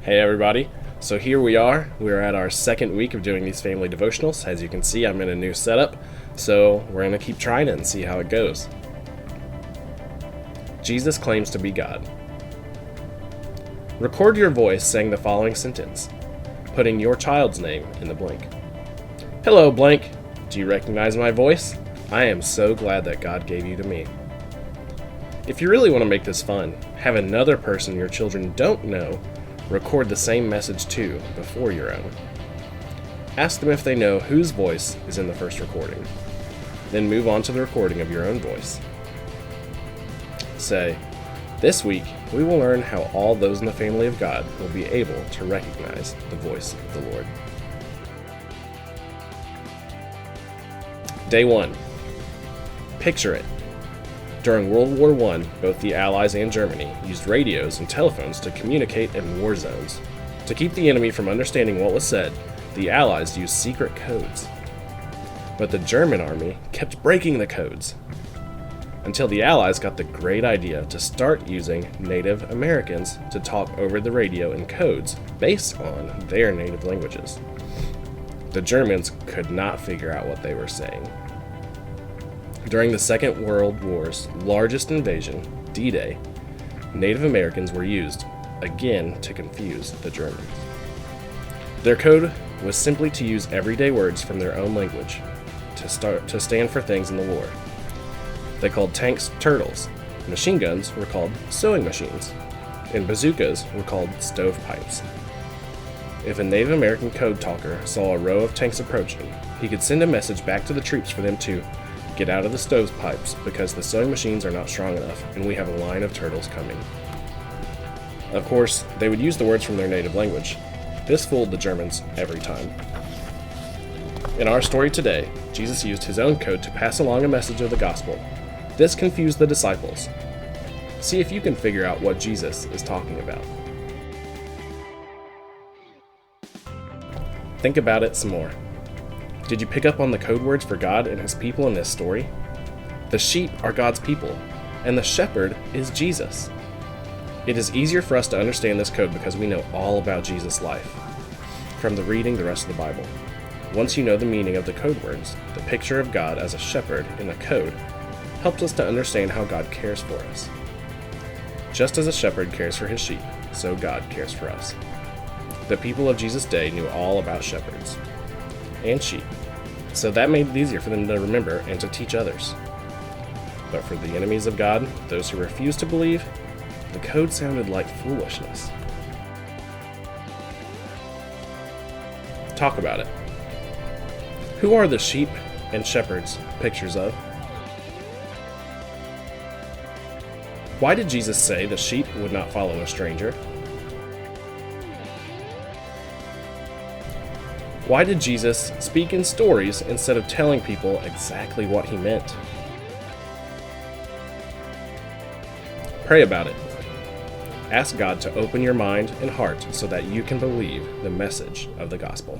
Hey everybody, so here we are. We're at our second week of doing these family devotionals. As you can see, I'm in a new setup, so we're going to keep trying it and see how it goes. Jesus claims to be God. Record your voice saying the following sentence, putting your child's name in the blank. Hello, blank. Do you recognize my voice? I am so glad that God gave you to me. If you really want to make this fun, have another person your children don't know record the same message to before your own. Ask them if they know whose voice is in the first recording. Then move on to the recording of your own voice. Say, this week we will learn how all those in the family of God will be able to recognize the voice of the Lord. Day 1. Picture it. During World War I, both the Allies and Germany used radios and telephones to communicate in war zones. To keep the enemy from understanding what was said, the Allies used secret codes. But the German army kept breaking the codes, until the Allies got the great idea to start using Native Americans to talk over the radio in codes based on their native languages. The Germans could not figure out what they were saying. During the Second World War's largest invasion, D-Day, Native Americans were used, again, to confuse the Germans. Their code was simply to use everyday words from their own language to stand for things in the war. They called tanks turtles, machine guns were called sewing machines, and bazookas were called stovepipes. If a Native American code talker saw a row of tanks approaching, he could send a message back to the troops for them to get out of the stovepipes because the sewing machines are not strong enough and we have a line of turtles coming. Of course, they would use the words from their native language. This fooled the Germans every time. In our story today, Jesus used his own code to pass along a message of the gospel. This confused the disciples. See if you can figure out what Jesus is talking about. Think about it some more. Did you pick up on the code words for God and his people in this story? The sheep are God's people, and the shepherd is Jesus. It is easier for us to understand this code because we know all about Jesus' life from the reading the rest of the Bible. Once you know the meaning of the code words, the picture of God as a shepherd in the code helps us to understand how God cares for us. Just as a shepherd cares for his sheep, so God cares for us. The people of Jesus' day knew all about shepherds and sheep, so that made it easier for them to remember and to teach others. But for the enemies of God, those who refused to believe, the code sounded like foolishness. Talk about it. Who are the sheep and shepherds pictures of? Why did Jesus say the sheep would not follow a stranger? Why did Jesus speak in stories instead of telling people exactly what he meant? Pray about it. Ask God to open your mind and heart so that you can believe the message of the gospel.